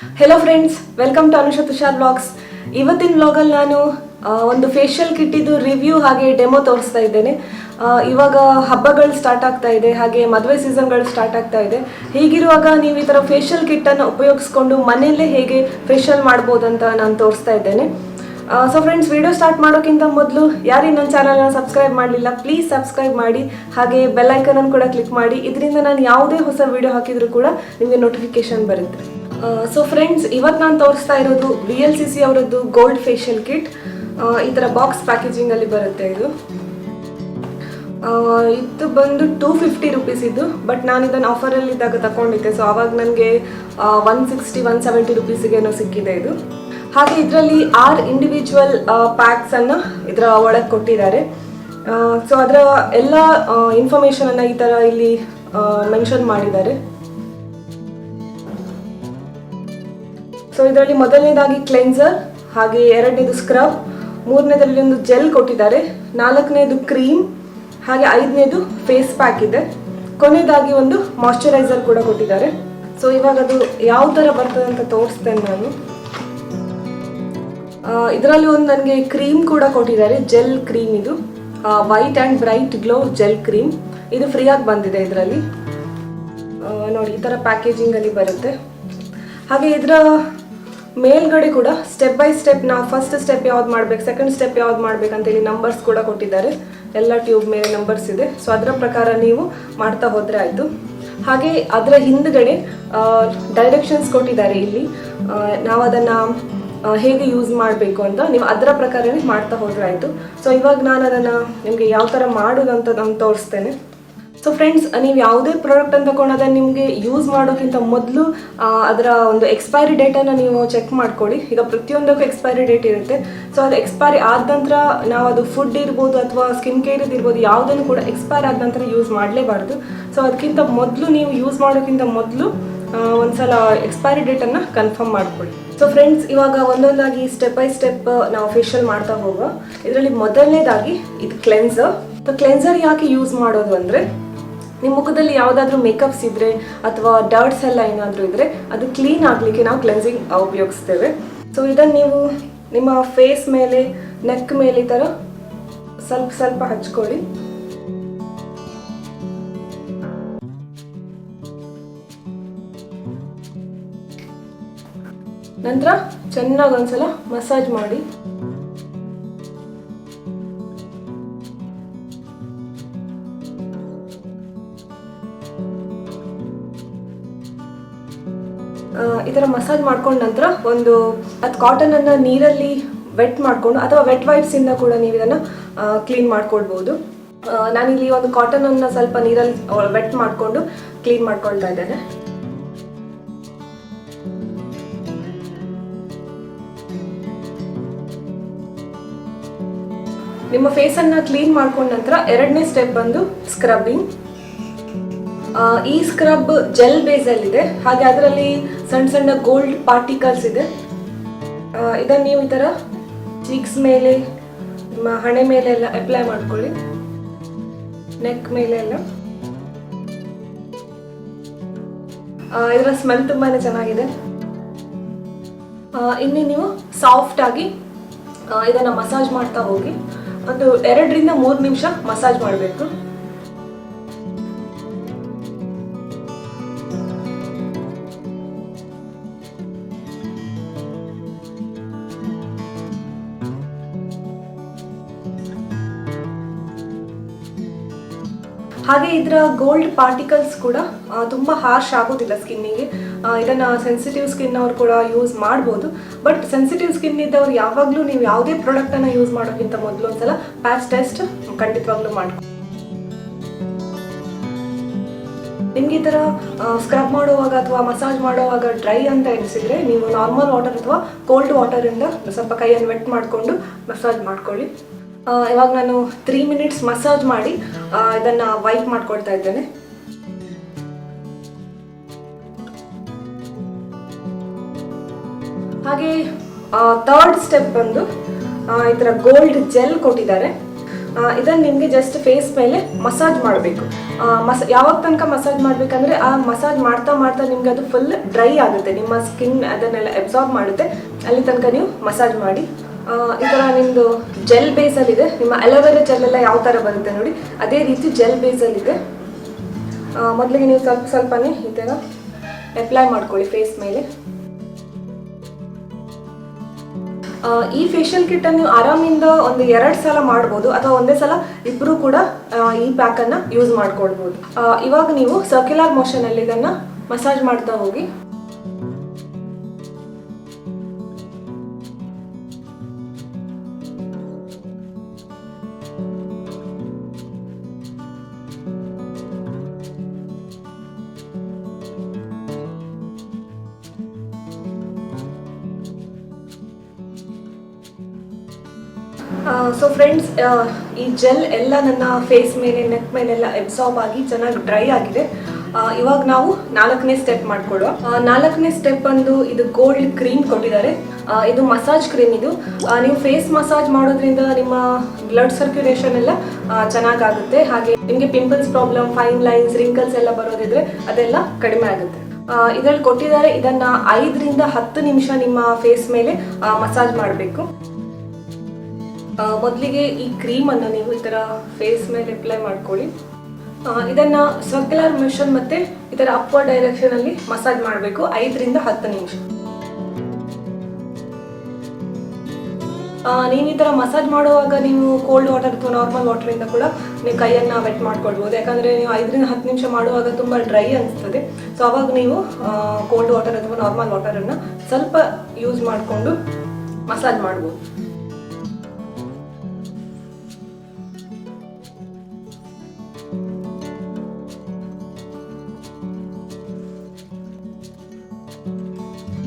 Hello friends, welcome to Anusha Tushar blogs. ಇವತ್ತಿನ ಬ್ಲಾಗಲ್ಲಿ ನಾನು ಒಂದು ಫೇಶಿಯಲ್ ಕಿಟ್ಟಿದ್ದು ರಿವ್ಯೂ ಹಾಗೆ ಡೆಮೋ ತೋರಿಸ್ತಾ ಇದ್ದೇನೆ. ಇವಾಗ ಹಬ್ಬಗಳು ಸ್ಟಾರ್ಟ್ ಆಗ್ತಾ ಇದೆ, ಹಾಗೆ ಮದುವೆ ಸೀಸನ್ಗಳು ಸ್ಟಾರ್ಟ್ ಆಗ್ತಾ ಇದೆ. ಹೀಗಿರುವಾಗ ನೀವು ಈ ಥರ ಫೇಶಿಯಲ್ ಕಿಟ್ಟನ್ನು ಉಪಯೋಗಿಸ್ಕೊಂಡು ಮನೆಯಲ್ಲೇ ಹೇಗೆ ಫೇಶಿಯಲ್ ಮಾಡ್ಬೋದಂತ ನಾನು ತೋರಿಸ್ತಾ ಇದ್ದೇನೆ. ಸೊ ಫ್ರೆಂಡ್ಸ್, ವಿಡಿಯೋ ಸ್ಟಾರ್ಟ್ ಮಾಡೋಕ್ಕಿಂತ ಮೊದಲು ಯಾರು ನನ್ನ ಚಾನಲ್ನ ಸಬ್ಸ್ಕ್ರೈಬ್ ಮಾಡಲಿಲ್ಲ, ಪ್ಲೀಸ್ ಸಬ್ಸ್ಕ್ರೈಬ್ ಮಾಡಿ, ಹಾಗೆ ಬೆಲ್ ಐಕನನ್ನು ಕೂಡ ಕ್ಲಿಕ್ ಮಾಡಿ. ಇದರಿಂದ ನಾನು ಯಾವುದೇ ಹೊಸ ವಿಡಿಯೋ ಹಾಕಿದರೂ ಕೂಡ ನಿಮಗೆ ನೋಟಿಫಿಕೇಶನ್ ಬರುತ್ತೆ. ಸೊ ಫ್ರೆಂಡ್ಸ್, ಇವತ್ತು ನಾನು ತೋರಿಸ್ತಾ ಇರೋದು VLCC ಅವರದ್ದು ಗೋಲ್ಡ್ ಫೇಶಿಯಲ್ ಕಿಟ್. ಈ ಥರ ಬಾಕ್ಸ್ ಪ್ಯಾಕೇಜಿಂಗಲ್ಲಿ ಬರುತ್ತೆ. ಇದು ಬಂದು 250 ರುಪೀಸ್ ಇದು, ಬಟ್ ನಾನು ಇದನ್ನು ಆಫರಲ್ಲಿ ಇದ್ದಾಗ ತಗೊಂಡಿದ್ದೆ. ಸೊ ಆವಾಗ ನನಗೆ 160-170 ರುಪೀಸಿಗೇನೋ ಸಿಕ್ಕಿದೆ ಇದು. ಹಾಗೆ ಇದರಲ್ಲಿ 6 ಇಂಡಿವಿಜುವಲ್ ಪ್ಯಾಕ್ಸನ್ನು ಇದರ ಒಳಗೆ ಕೊಟ್ಟಿದ್ದಾರೆ. ಸೊ ಅದರ ಎಲ್ಲ ಇನ್ಫಾರ್ಮೇಷನನ್ನು ಈ ಥರ ಇಲ್ಲಿ ಮೆನ್ಷನ್ ಮಾಡಿದ್ದಾರೆ. ಸೊ ಇದರಲ್ಲಿ ಮೊದಲನೇದಾಗಿ ಕ್ಲೆನ್ಸರ್, ಹಾಗೆ ಎರಡನೇದು ಸ್ಕ್ರಬ್, ಮೂರನೇದಲ್ಲಿ ಒಂದು ಜೆಲ್ ಕೊಟ್ಟಿದ್ದಾರೆ, ನಾಲ್ಕನೇದು ಕ್ರೀಮ್, ಹಾಗೆ ಐದನೇದು ಫೇಸ್ ಪ್ಯಾಕ್ ಇದೆ, ಕೊನೆಯದಾಗಿ ಒಂದು ಮಾಯ್ಶ್ಚರೈಸರ್ ಕೂಡ ಕೊಟ್ಟಿದ್ದಾರೆ. ಸೊ ಇವಾಗ ಅದು ಯಾವ ಥರ ಬರ್ತದೆ ಅಂತ ತೋರಿಸ್ತೇನೆ ನಾನು. ಇದರಲ್ಲಿ ಒಂದು ನನಗೆ ಕ್ರೀಮ್ ಕೂಡ ಕೊಟ್ಟಿದ್ದಾರೆ, ಜೆಲ್ ಕ್ರೀಮ್. ಇದು white and bright glow gel cream. ಇದು ಫ್ರೀಯಾಗಿ ಬಂದಿದೆ ಇದರಲ್ಲಿ. ನೋಡಿ, ಈ ಥರ ಪ್ಯಾಕೇಜಿಂಗಲ್ಲಿ ಬರುತ್ತೆ. ಹಾಗೆ ಇದರ ಮೇಲ್ಗಡೆ ಕೂಡ ಸ್ಟೆಪ್ ಬೈ ಸ್ಟೆಪ್ ನಾವು ಫಸ್ಟ್ ಸ್ಟೆಪ್ ಯಾವ್ದು ಮಾಡ್ಬೇಕು, ಸೆಕೆಂಡ್ ಸ್ಟೆಪ್ ಯಾವ್ದು ಮಾಡ್ಬೇಕಂತೇಳಿ ನಂಬರ್ಸ್ ಕೂಡ ಕೊಟ್ಟಿದ್ದಾರೆ. ಎಲ್ಲ ಟ್ಯೂಬ್ ಮೇಲೆ ನಂಬರ್ಸ್ ಇದೆ. ಸೊ ಅದರ ಪ್ರಕಾರ ನೀವು ಮಾಡ್ತಾ ಹೋದರೆ ಆಯಿತು. ಹಾಗೆ ಅದರ ಹಿಂದ್ಗಡೆ ಡೈರೆಕ್ಷನ್ಸ್ ಕೊಟ್ಟಿದ್ದಾರೆ. ಇಲ್ಲಿ ನಾವು ಅದನ್ನು ಹೇಗೆ ಯೂಸ್ ಮಾಡಬೇಕು ಅಂತ ನೀವು ಅದರ ಪ್ರಕಾರನೇ ಮಾಡ್ತಾ ಹೋದರೆ ಆಯಿತು. ಸೊ ಇವಾಗ ನಾನು ಅದನ್ನು ನಿಮಗೆ ಯಾವ ಥರ ಮಾಡೋದು ಅಂತ ನಾನು ತೋರಿಸ್ತೇನೆ. ಸೊ ಫ್ರೆಂಡ್ಸ್, ನೀವು ಯಾವುದೇ ಪ್ರಾಡಕ್ಟ್ ಅಂತ ತಗೊಂಡು ಅದನ್ನು ನಿಮಗೆ ಯೂಸ್ ಮಾಡೋಕ್ಕಿಂತ ಮೊದಲು ಅದರ ಒಂದು ಎಕ್ಸ್ಪೈರಿ ಡೇಟನ್ನು ನೀವು ಚೆಕ್ ಮಾಡ್ಕೊಳ್ಳಿ. ಈಗ ಪ್ರತಿಯೊಂದಕ್ಕೂ ಎಕ್ಸ್ಪೈರಿ ಡೇಟ್ ಇರುತ್ತೆ. ಸೊ ಅದು ಎಕ್ಸ್ಪೈರಿ ಆದ ನಂತರ ನಾವು ಅದು ಫುಡ್ ಇರ್ಬೋದು ಅಥವಾ ಸ್ಕಿನ್ ಕೇರ್ ಇರ್ಬೋದು, ಯಾವುದನ್ನು ಕೂಡ ಎಕ್ಸ್ಪೈರ್ ಆದ ನಂತರ ಯೂಸ್ ಮಾಡಲೇಬಾರ್ದು. ಸೊ ಅದಕ್ಕಿಂತ ಮೊದಲು ನೀವು ಯೂಸ್ ಮಾಡೋಕ್ಕಿಂತ ಮೊದಲು ಒಂದ್ಸಲ ಎಕ್ಸ್ಪೈರಿ ಡೇಟನ್ನು ಕನ್ಫರ್ಮ್ ಮಾಡ್ಕೊಳ್ಳಿ. ಸೊ ಫ್ರೆಂಡ್ಸ್, ಇವಾಗ ಒಂದೊಂದಾಗಿ ಸ್ಟೆಪ್ ಬೈ ಸ್ಟೆಪ್ ನಾವು ಫೇಶಿಯಲ್ ಮಾಡ್ತಾ ಹೋಗುವ. ಇದರಲ್ಲಿ ಮೊದಲನೇದಾಗಿ ಇದು ಕ್ಲೆನ್ಸರ್. ಕ್ಲೆನ್ಸರ್ ಯಾಕೆ ಯೂಸ್ ಮಾಡೋದು ಅಂದರೆ, ನಿಮ್ಮ ಮುಖದಲ್ಲಿ ಯಾವುದಾದ್ರೂ ಮೇಕಪ್ಸ್ ಇದ್ದರೆ ಅಥವಾ ಡರ್ಟ್ಸ್ ಎಲ್ಲ ಏನಾದರೂ ಇದ್ದರೆ ಅದು ಕ್ಲೀನ್ ಆಗಲಿಕ್ಕೆ ನಾವು ಕ್ಲೆನ್ಸಿಂಗ್ ಉಪಯೋಗಿಸ್ತೇವೆ. ಸೊ ಇದನ್ನು ನೀವು ನಿಮ್ಮ ಫೇಸ್ ಮೇಲೆ, ನೆಕ್ ಮೇಲೆ ಈ ಥರ ಸ್ವಲ್ಪ ಸ್ವಲ್ಪ ಹಚ್ಕೊಳ್ಳಿ. ನಂತರ ಚೆನ್ನಾಗಿ ಒಂದ್ಸಲ ಮಸಾಜ್ ಮಾಡಿ. ಈ ಥರ ಮಸಾಜ್ ಮಾಡ್ಕೊಂಡ ನಂತರ ಒಂದು ಅದು ಕಾಟನನ್ನು ನೀರಲ್ಲಿ ವೆಟ್ ಮಾಡಿಕೊಂಡು ಅಥವಾ ವೆಟ್ ವೈಪ್ಸಿಂದ ಕೂಡ ನೀವು ಇದನ್ನು ಕ್ಲೀನ್ ಮಾಡ್ಕೊಳ್ಬೋದು. ನಾನಿಲ್ಲಿ ಒಂದು ಕಾಟನನ್ನು ಸ್ವಲ್ಪ ನೀರಲ್ಲಿ ವೆಟ್ ಮಾಡಿಕೊಂಡು ಕ್ಲೀನ್ ಮಾಡ್ಕೊಳ್ತಾ ಇದ್ದೇನೆ. ನಿಮ್ಮ ಫೇಸನ್ನು ಕ್ಲೀನ್ ಮಾಡ್ಕೊಂಡ ನಂತರ ಎರಡನೇ ಸ್ಟೆಪ್ ಬಂದು ಸ್ಕ್ರಬ್ಬಿಂಗ್. ಈ ಸ್ಕ್ರಬ್ ಜೆಲ್ ಬೇಸಲ್ಲಿದೆ, ಹಾಗೆ ಅದರಲ್ಲಿ ಸಣ್ಣ ಸಣ್ಣ ಗೋಲ್ಡ್ ಪಾರ್ಟಿಕಲ್ಸ್ ಇದೆ. ಇದನ್ನು ನೀವು ಈ ಥರ ಚೀಕ್ಸ್ ಮೇಲೆ, ನಿಮ್ಮ ಹಣೆ ಮೇಲೆ ಎಲ್ಲ ಅಪ್ಲೈ ಮಾಡ್ಕೊಳ್ಳಿ, ನೆಕ್ ಮೇಲೆ ಎಲ್ಲ. ಇದರ ಸ್ಮೆಲ್ ತುಂಬಾ ಚೆನ್ನಾಗಿದೆ. ಇನ್ನು ನೀವು ಸಾಫ್ಟ್ ಆಗಿ ಇದನ್ನು ಮಸಾಜ್ ಮಾಡ್ತಾ ಹೋಗಿ. ಒಂದು 2-3 ನಿಮಿಷ ಮಸಾಜ್ ಮಾಡಬೇಕು. ಹಾಗೆ ಇದರ ಗೋಲ್ಡ್ ಪಾರ್ಟಿಕಲ್ಸ್ ಕೂಡ ತುಂಬ ಹಾರ್ಶ್ ಆಗೋದಿಲ್ಲ ಸ್ಕಿನ್ನಿಗೆ. ಇದನ್ನು ಸೆನ್ಸಿಟಿವ್ ಸ್ಕಿನ್ ಅವರು ಕೂಡ ಯೂಸ್ ಮಾಡ್ಬೋದು. ಬಟ್ ಸೆನ್ಸಿಟಿವ್ ಸ್ಕಿನ್ ಇದ್ದವ್ರು ಯಾವಾಗಲೂ ನೀವು ಯಾವುದೇ ಪ್ರಾಡಕ್ಟನ್ನು ಯೂಸ್ ಮಾಡೋಕ್ಕಿಂತ ಮೊದಲು ಒಂದ್ಸಲ ಪ್ಯಾಚ್ ಟೆಸ್ಟ್ ಖಂಡಿತವಾಗ್ಲೂ ಮಾಡ್ಕೊ. ನಿಮ್ಗೆ ಈ ಥರ ಸ್ಕ್ರಬ್ ಮಾಡುವಾಗ ಅಥವಾ ಮಸಾಜ್ ಮಾಡುವಾಗ ಡ್ರೈ ಅಂತ ಎನಿಸಿದರೆ ನೀವು ನಾರ್ಮಲ್ ವಾಟರ್ ಅಥವಾ ಕೋಲ್ಡ್ ವಾಟರಿಂದ ಸ್ವಲ್ಪ ಕೈಯನ್ನು ವೆಟ್ ಮಾಡಿಕೊಂಡು ಮಸಾಜ್ ಮಾಡ್ಕೊಳ್ಳಿ. ಇವಾಗ ನಾನು 3 ಮಿನಿಟ್ಸ್ ಮಸಾಜ್ ಮಾಡಿ ಇದನ್ನು ವೈಪ್ ಮಾಡ್ಕೊಳ್ತಾ ಇದ್ದೇನೆ. ಹಾಗೆ ಥರ್ಡ್ ಸ್ಟೆಪ್ ಬಂದು ಈ ಥರ ಗೋಲ್ಡ್ ಜೆಲ್ ಕೊಟ್ಟಿದ್ದಾರೆ. ಇದನ್ನು ನಿಮಗೆ ಜಸ್ಟ್ ಫೇಸ್ ಮೇಲೆ ಮಸಾಜ್ ಮಾಡಬೇಕು. ಯಾವಾಗ ತನಕ ಮಸಾಜ್ ಮಾಡಬೇಕಂದ್ರೆ ಆ ಮಸಾಜ್ ಮಾಡ್ತಾ ಮಾಡ್ತಾ ನಿಮ್ಗೆ ಅದು ಫುಲ್ ಡ್ರೈ ಆಗುತ್ತೆ, ನಿಮ್ಮ ಸ್ಕಿನ್ ಅದನ್ನೆಲ್ಲ ಅಬ್ಸಾರ್ಬ್ ಮಾಡುತ್ತೆ, ಅಲ್ಲಿ ತನಕ ನೀವು ಮಸಾಜ್ ಮಾಡಿ. ಈ ಥರ ನಿಮ್ಮದು ಜೆಲ್ ಬೇಸಲ್ಲಿದೆ, ನಿಮ್ಮ ಅಲೋವೆರಾ ಜೆಲ್ ಎಲ್ಲ ಯಾವ ಥರ ಬರುತ್ತೆ ನೋಡಿ ಅದೇ ರೀತಿ ಜೆಲ್ ಬೇಸಲ್ಲಿದೆ. ಮೊದಲಿಗೆ ನೀವು ಸ್ವಲ್ಪನೇ ಈ ಥರ ಅಪ್ಲೈ ಮಾಡ್ಕೊಳ್ಳಿ ಫೇಸ್ ಮೇಲೆ. ಈ ಫೇಶಿಯಲ್ ಕಿಟ್ಟನ್ನು ನೀವು ಆರಾಮಿಂದ ಒಂದು 2 ಸಲ ಮಾಡ್ಬೋದು, ಅಥವಾ ಒಂದೇ ಸಲ ಇಬ್ಬರು ಕೂಡ ಈ ಪ್ಯಾಕನ್ನು ಯೂಸ್ ಮಾಡ್ಕೊಳ್ಬೋದು. ಇವಾಗ ನೀವು ಸರ್ಕ್ಯುಲರ್ ಮೋಷನಲ್ಲಿ ಇದನ್ನು ಮಸಾಜ್ ಮಾಡ್ತಾ ಹೋಗಿ. ಸೊ ಫ್ರೆಂಡ್ಸ್, ಈ ಜೆಲ್ ಎಲ್ಲ ನನ್ನ ಫೇಸ್ ಮೇಲೆ ನೆಕ್ ಮೇಲೆಲ್ಲ ಅಬ್ಸಾರ್ಬ್ ಆಗಿ ಚೆನ್ನಾಗಿ ಡ್ರೈ ಆಗಿದೆ. ಇವಾಗ ನಾವು 4ನೇ ಸ್ಟೆಪ್ ಮಾಡ್ಕೊಳ್ಳುವ. 4ನೇ ಸ್ಟೆಪ್ ಬಂದು ಇದು ಗೋಲ್ಡ್ ಕ್ರೀಮ್ ಕೊಟ್ಟಿದ್ದಾರೆ. ಇದು ಮಸಾಜ್ ಕ್ರೀಮ್. ಇದು ನೀವು ಫೇಸ್ ಮಸಾಜ್ ಮಾಡೋದ್ರಿಂದ ನಿಮ್ಮ ಬ್ಲಡ್ ಸರ್ಕ್ಯುಲೇಷನ್ ಎಲ್ಲ ಚೆನ್ನಾಗಾಗುತ್ತೆ, ಹಾಗೆ ನಿಮಗೆ pimples problem, fine lines, wrinkles ಎಲ್ಲ ಬರೋದಿದ್ರೆ ಅದೆಲ್ಲ ಕಡಿಮೆ ಆಗುತ್ತೆ. ಇದರಲ್ಲಿ ಕೊಟ್ಟಿದ್ದಾರೆ, ಇದನ್ನ 5 ರಿಂದ 10 ನಿಮಿಷ ನಿಮ್ಮ ಫೇಸ್ ಮೇಲೆ ಮಸಾಜ್ ಮಾಡಬೇಕು. ಮೊದಲಿಗೆ ಈ ಕ್ರೀಮನ್ನು ನೀವು ಈ ಥರ ಫೇಸ್ ಮೇಲೆ ಅಪ್ಲೈ ಮಾಡ್ಕೊಳ್ಳಿ. ಇದನ್ನು ಸರ್ಕ್ಯುಲರ್ ಮೋಷನ್ ಮತ್ತು ಈ ಥರ ಅಪ್ವರ್ಡ್ ಡೈರೆಕ್ಷನಲ್ಲಿ ಮಸಾಜ್ ಮಾಡಬೇಕು 5 ರಿಂದ 10 ನಿಮಿಷ. ನೀವು ಈ ಥರ ಮಸಾಜ್ ಮಾಡುವಾಗ ನೀವು ಕೋಲ್ಡ್ ವಾಟರ್ ಅಥವಾ ನಾರ್ಮಲ್ ವಾಟರಿಂದ ಕೂಡ ನೀವು ಕೈಯನ್ನು ವೆಟ್ ಮಾಡ್ಕೊಳ್ಬೋದು. ಯಾಕಂದರೆ ನೀವು 5 ರಿಂದ 10 ನಿಮಿಷ ಮಾಡುವಾಗ ತುಂಬ ಡ್ರೈ ಅನಿಸ್ತದೆ. ಸೊ ಅವಾಗ ನೀವು ಕೋಲ್ಡ್ ವಾಟರ್ ಅಥವಾ ನಾರ್ಮಲ್ ವಾಟರನ್ನು ಸ್ವಲ್ಪ ಯೂಸ್ ಮಾಡಿಕೊಂಡು ಮಸಾಜ್ ಮಾಡ್ಬೋದು.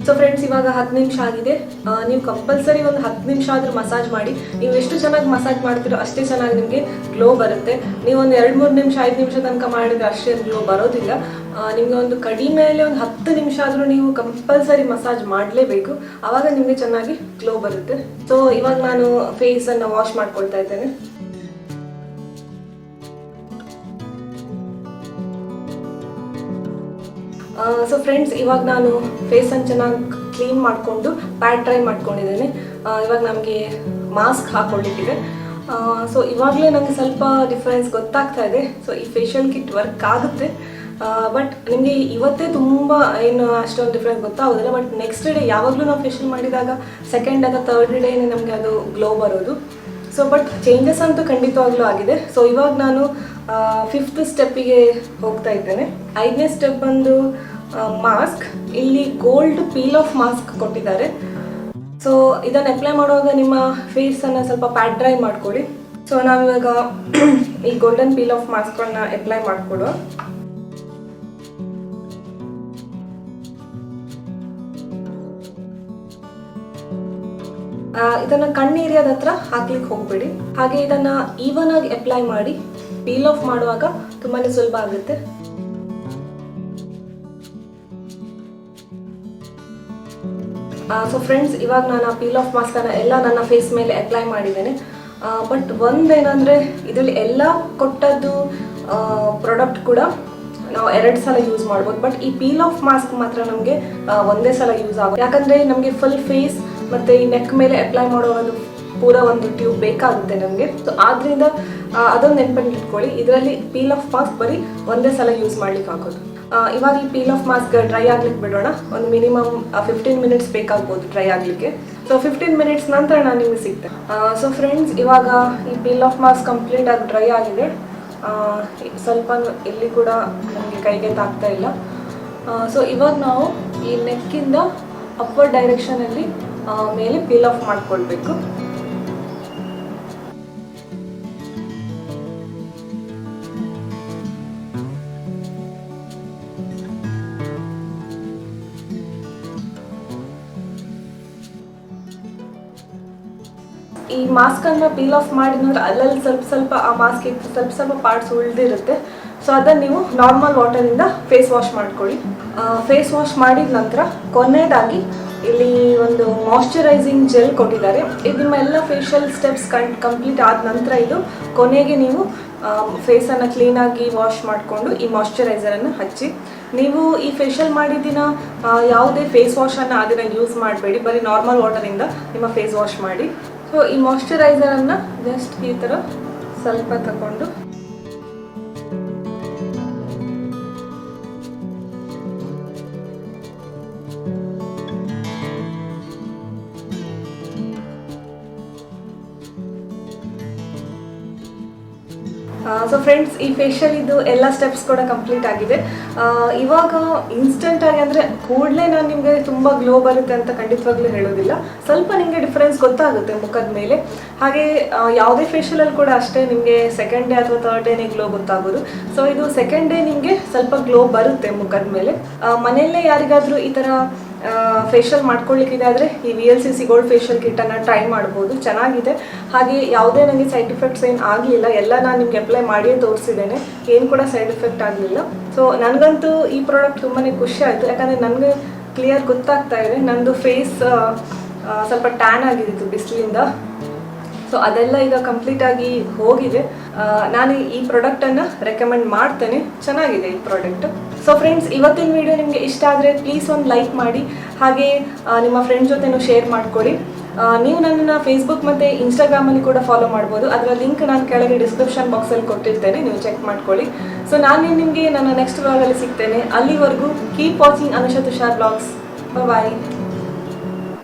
ಸೊ ಫ್ರೆಂಡ್ಸ್, ಇವಾಗ 10 ನಿಮಿಷ ಆಗಿದೆ. ನೀವು ಕಂಪಲ್ಸರಿ ಒಂದು 10 ನಿಮಿಷ ಆದರೂ ಮಸಾಜ್ ಮಾಡಿ. ನೀವು ಎಷ್ಟು ಚೆನ್ನಾಗಿ ಮಸಾಜ್ ಮಾಡ್ತೀರೋ ಅಷ್ಟೇ ಚೆನ್ನಾಗಿ ನಿಮಗೆ ಗ್ಲೋ ಬರುತ್ತೆ. ನೀವು ಒಂದು 2-3 ನಿಮಿಷ 5 ನಿಮಿಷ ತನಕ ಮಾಡಿದರೆ ಅಷ್ಟೇ ಗ್ಲೋ ಬರೋದಿಲ್ಲ. ನಿಮಗೆ ಒಂದು ಕಡಿಮೆಯಲ್ಲಿ ಒಂದು 10 ನಿಮಿಷ ಆದರೂ ನೀವು ಕಂಪಲ್ಸರಿ ಮಸಾಜ್ ಮಾಡಲೇಬೇಕು, ಆವಾಗ ನಿಮಗೆ ಚೆನ್ನಾಗಿ ಗ್ಲೋ ಬರುತ್ತೆ. ಸೊ ಇವಾಗ ನಾನು ಫೇಸನ್ನು ವಾಶ್ ಮಾಡ್ಕೊಳ್ತಾ ಇದ್ದೇನೆ. ಸೊ ಫ್ರೆಂಡ್ಸ್, ಇವಾಗ ನಾನು ಫೇಸನ್ನು ಚೆನ್ನಾಗಿ ಕ್ಲೀನ್ ಮಾಡಿಕೊಂಡು ಪ್ಯಾಡ್ ಡ್ರೈ ಮಾಡ್ಕೊಂಡಿದ್ದೇನೆ. ಇವಾಗ ನಮಗೆ ಮಾಸ್ಕ್ ಹಾಕ್ಕೊಳ್ಳಿಕ್ಕಿದೆ. ಸೊ ಇವಾಗಲೇ ನನಗೆ ಸ್ವಲ್ಪ ಡಿಫ್ರೆನ್ಸ್ ಗೊತ್ತಾಗ್ತಾ ಇದೆ. ಸೊ ಈ ಫೇಶಿಯಲ್ ಕಿಟ್ ವರ್ಕ್ ಆಗುತ್ತೆ, ಬಟ್ ನಿಮಗೆ ಇವತ್ತೇ ತುಂಬ ಏನು ಅಷ್ಟೊಂದು ಡಿಫ್ರೆನ್ಸ್ ಗೊತ್ತಾಗೋದಿಲ್ಲ. ಬಟ್ ನೆಕ್ಸ್ಟ್ ಡೇ ಯಾವಾಗಲೂ ನಾವು ಫೇಶಿಯಲ್ ಮಾಡಿದಾಗ ಸೆಕೆಂಡ್ ಅಥವಾ ಥರ್ಡ್ ಡೇನೇ ನಮಗೆ ಅದು ಗ್ಲೋ ಬರೋದು. ಸೊ ಬಟ್ ಚೇಂಜಸ್ ಅಂತೂ ಖಂಡಿತವಾಗ್ಲೂ ಆಗಿದೆ. ಸೊ ಇವಾಗ ನಾನು 5th ಸ್ಟೆಪ್ಪಿಗೆ ಹೋಗ್ತಾ ಇದ್ದೇನೆ. 5ನೇ ಸ್ಟೆಪ್ ಬಂದು ಮಾಸ್ಕ್. ಇಲ್ಲಿ ಗೋಲ್ಡ್ ಪೀಲ್ ಆಫ್ ಮಾಸ್ಕ್ ಕೊಟ್ಟಿದ್ದಾರೆ. ಸೊ ಇದನ್ನು ಅಪ್ಲೈ ಮಾಡುವಾಗ ನಿಮ್ಮ ಫೇಸನ್ನು ಸ್ವಲ್ಪ ಪ್ಯಾಡ್ ಡ್ರೈ ಮಾಡ್ಕೊಳ್ಳಿ. ಸೊ ನಾವಿವಾಗ ಈ ಗೋಲ್ಡನ್ ಪೀಲ್ ಆಫ್ ಮಾಸ್ಕನ್ನು ಅಪ್ಲೈ ಮಾಡಿಕೊಡುವ. ಇದನ್ನು ಕಣ್ಣು ಏರಿಯಾದ ಹತ್ರ ಹಾಕ್ಲಿಕ್ಕೆ ಹೋಗ್ಬೇಡಿ. ಹಾಗೆ ಇದನ್ನ ಈವನ್ ಆಗಿ ಅಪ್ಲೈ ಮಾಡಿ. ಪೀಲ್ ಆಫ್ ಮಾಡುವಾಗ ತುಂಬಾನೇ ಸುಲಭ ಆಗುತ್ತೆ. ಸೊ ಫ್ರೆಂಡ್ಸ್, ಇವಾಗ ನಾನು ಆ ಪೀಲ್ ಆಫ್ ಮಾಸ್ಕ್ ಅನ್ನ ಎಲ್ಲ ನನ್ನ ಫೇಸ್ ಮೇಲೆ ಅಪ್ಲೈ ಮಾಡಿದ್ದೇನೆ. ಬಟ್ ಒಂದೇನಂದ್ರೆ ಇದರಲ್ಲಿ ಎಲ್ಲ ಕೊಟ್ಟದ್ದು ಪ್ರಾಡಕ್ಟ್ ಕೂಡ ನಾವು 2 ಸಲ ಯೂಸ್ ಮಾಡ್ಬೋದು. ಬಟ್ ಈ ಪೀಲ್ ಆಫ್ ಮಾಸ್ಕ್ ಮಾತ್ರ ನಮಗೆ ಒಂದೇ ಸಲ ಯೂಸ್ ಆಗೋದು. ಯಾಕಂದ್ರೆ ನಮಗೆ ಫುಲ್ ಫೇಸ್ ಮತ್ತೆ ಈ ನೆಕ್ ಮೇಲೆ ಅಪ್ಲೈ ಮಾಡುವುದು ಪೂರ ಒಂದು ಟ್ಯೂಬ್ ಬೇಕಾಗುತ್ತೆ ನಮಗೆ. ಸೊ ಆದ್ರಿಂದ ಅದೊಂದು ನೆನಪಲ್ಲಿ ಇಟ್ಕೊಳ್ಳಿ. ಇದರಲ್ಲಿ ಪೀಲ್ ಆಫ್ ಮಾಸ್ಕ್ ಬರೀ ಒಂದೇ ಸಲ ಯೂಸ್ ಮಾಡ್ಲಿಕ್ಕೆ ಆಗೋದು. ಇವಾಗ ಈ ಪೀಲ್ ಆಫ್ ಮಾಸ್ಕ್ ಡ್ರೈ ಆಗ್ಲಿಕ್ಕೆ ಬಿಡೋಣ. ಒಂದು ಮಿನಿಮಮ್ 15 ಮಿನಿಟ್ಸ್ ಬೇಕಾಗ್ಬೋದು ಡ್ರೈ ಆಗಲಿಕ್ಕೆ. ಸೊ 15 ಮಿನಿಟ್ಸ್ ನಂತರ ನಾನು ನಿಮಗೆ ಸಿಗ್ತೇನೆ. ಸೊ ಫ್ರೆಂಡ್ಸ್, ಇವಾಗ ಈ ಪೀಲ್ ಆಫ್ ಮಾಸ್ಕ್ ಕಂಪ್ಲೀಟ್ ಆಗಿ ಡ್ರೈ ಆಗಿದೆ. ಸ್ವಲ್ಪ ಇಲ್ಲಿ ಕೂಡ ನಮಗೆ ಕೈಗೆ ತಾಗ್ತಾ ಇಲ್ಲ. ಸೊ ಇವಾಗ ನಾವು ಈ ನೆಕ್ಕಿಂದ ಅಪ್ವರ್ಡ್ ಡೈರೆಕ್ಷನಲ್ಲಿ ಮೇಲೆ ಪೀಲ್ ಆಫ್ ಮಾಡ್ಕೊಳ್ಬೇಕು. ಈ ಮಾಸ್ಕ್ ಅನ್ನ ಪೀಲ್ ಆಫ್ ಮಾಡಿದ್ರೆ ಅಲ್ಲಲ್ಲಿ ಸ್ವಲ್ಪ ಆ ಮಾಸ್ಕ್ ಸ್ವಲ್ಪ ಪಾರ್ಟ್ಸ್ ಉಳಿದಿರುತ್ತೆ. ಸೊ ಅದನ್ನು ನೀವು ನಾರ್ಮಲ್ ವಾಟರಿಂದ ಫೇಸ್ ವಾಶ್ ಮಾಡ್ಕೊಳ್ಳಿ. ಫೇಸ್ ವಾಶ್ ಮಾಡಿದ ನಂತರ ಕೊನೆಯದಾಗಿ ಇಲ್ಲಿ ಒಂದು ಮಾಯ್ಶ್ಚರೈಸಿಂಗ್ ಜೆಲ್ ಕೊಟ್ಟಿದ್ದಾರೆ. ಇದು ನಿಮ್ಮ ಎಲ್ಲ ಫೇಶಿಯಲ್ ಸ್ಟೆಪ್ಸ್ ಕಂಪ್ಲೀಟ್ ಆದ ನಂತರ ಇದು ಕೊನೆಗೆ ನೀವು ಫೇಸನ್ನು ಕ್ಲೀನಾಗಿ ವಾಶ್ ಮಾಡಿಕೊಂಡು ಈ ಮಾಯ್ಶ್ಚರೈಸರನ್ನು ಹಚ್ಚಿ. ನೀವು ಈ ಫೇಶಿಯಲ್ ಮಾಡಿದ ಯಾವುದೇ ಫೇಸ್ ವಾಶನ್ನು ಆ ದಿನ ಯೂಸ್ ಮಾಡಬೇಡಿ, ಬರೀ ನಾರ್ಮಲ್ ವಾಟರಿಂದ ನಿಮ್ಮ ಫೇಸ್ ವಾಶ್ ಮಾಡಿ. ಸೊ ಈ ಮಾಯ್ಶ್ಚರೈಸರನ್ನು ಜಸ್ಟ್ ಈ ಥರ ಸ್ವಲ್ಪ ತಗೊಂಡು ಸೊ ಫ್ರೆಂಡ್ಸ್, ಈ ಫೇಶಿಯಲ್ ಇದು ಎಲ್ಲ ಸ್ಟೆಪ್ಸ್ ಕೂಡ ಕಂಪ್ಲೀಟ್ ಆಗಿದೆ. ಇವಾಗ ಇನ್ಸ್ಟೆಂಟಾಗಿ ಅಂದರೆ ಕೂಡಲೇ ನಾನು ನಿಮಗೆ ತುಂಬ ಗ್ಲೋ ಬರುತ್ತೆ ಅಂತ ಖಂಡಿತವಾಗ್ಲೂ ಹೇಳೋದಿಲ್ಲ. ಸ್ವಲ್ಪ ನಿಮಗೆ ಡಿಫ್ರೆನ್ಸ್ ಗೊತ್ತಾಗುತ್ತೆ ಮುಖದ ಮೇಲೆ. ಹಾಗೆ ಯಾವುದೇ ಫೇಶಿಯಲಲ್ಲಿ ಕೂಡ ಅಷ್ಟೇ, ನಿಮಗೆ ಸೆಕೆಂಡ್ ಡೇ ಅಥವಾ ಥರ್ಡ್ ಡೇನೇ ಗ್ಲೋ ಗೊತ್ತಾಗೋದು. ಸೊ ಇದು ಸೆಕೆಂಡ್ ಡೇ ನಿಮಗೆ ಸ್ವಲ್ಪ ಗ್ಲೋ ಬರುತ್ತೆ ಮುಖದ ಮೇಲೆ. ಮನೆಯಲ್ಲೇ ಯಾರಿಗಾದರೂ ಈ ಥರ ಫೇಶಿಯಲ್ ಮಾಡ್ಕೊಳ್ಳಿಕ್ಕಿದೆ ಆದರೆ ಈ VLCC ಗೋಲ್ಡ್ ಫೇಶಿಯಲ್ ಕಿಟ್ಟನ್ನು ಟ್ರೈ ಮಾಡ್ಬೋದು, ಚೆನ್ನಾಗಿದೆ. ಹಾಗೆ ಯಾವುದೇ ನನಗೆ ಸೈಡ್ ಎಫೆಕ್ಟ್ಸ್ ಏನು ಆಗಲಿಲ್ಲ, ಎಲ್ಲ ನಾನು ನಿಮ್ಗೆ ಅಪ್ಲೈ ಮಾಡಿಯೇ ತೋರಿಸಿದ್ದೇನೆ, ಏನು ಕೂಡ ಸೈಡ್ ಎಫೆಕ್ಟ್ ಆಗಲಿಲ್ಲ. ಸೊ ನನಗಂತೂ ಈ ಪ್ರಾಡಕ್ಟ್ ತುಂಬಾ ಖುಷಿ ಆಯಿತು, ಯಾಕಂದರೆ ನನಗೆ ಕ್ಲಿಯರ್ ಗೊತ್ತಾಗ್ತಾ ಇದೆ ನಂದು ಫೇಸ್ ಸ್ವಲ್ಪ ಟ್ಯಾನ್ ಆಗಿದ್ದು ಬಿಸಿಲಿಂದ. ಸೊ ಅದೆಲ್ಲ ಈಗ ಕಂಪ್ಲೀಟಾಗಿ ಹೋಗಿದೆ. ನಾನು ಈ ಪ್ರಾಡಕ್ಟನ್ನು ರೆಕಮೆಂಡ್ ಮಾಡ್ತೇನೆ, ಚೆನ್ನಾಗಿದೆ ಈ ಪ್ರಾಡಕ್ಟ್. ಸೊ ಫ್ರೆಂಡ್ಸ್, ಇವತ್ತಿನ ವಿಡಿಯೋ ನಿಮಗೆ ಇಷ್ಟ ಆದರೆ ಪ್ಲೀಸ್ ಒಂದು ಲೈಕ್ ಮಾಡಿ, ಹಾಗೆ ನಿಮ್ಮ ಫ್ರೆಂಡ್ಸ್ ಜೊತೆನೂ ಶೇರ್ ಮಾಡ್ಕೊಳ್ಳಿ. ನೀವು ನನ್ನನ್ನು ಫೇಸ್ಬುಕ್ ಮತ್ತು ಇನ್ಸ್ಟಾಗ್ರಾಮಲ್ಲಿ ಕೂಡ ಫಾಲೋ ಮಾಡ್ಬೋದು, ಅದರ ಲಿಂಕ್ ನಾನು ಕೆಳಗೆ ಡಿಸ್ಕ್ರಿಪ್ಷನ್ ಬಾಕ್ಸಲ್ಲಿ ಕೊಟ್ಟಿರ್ತೇನೆ, ನೀವು ಚೆಕ್ ಮಾಡ್ಕೊಳ್ಳಿ. ಸೊ ನಾನು ನಿಮಗೆ ನನ್ನ ನೆಕ್ಸ್ಟ್ ವ್ಲಾಗಲ್ಲಿ ಸಿಗ್ತೇನೆ. ಅಲ್ಲಿವರೆಗೂ keep watching Anusha Tushar blogs. ಬಾಯ್.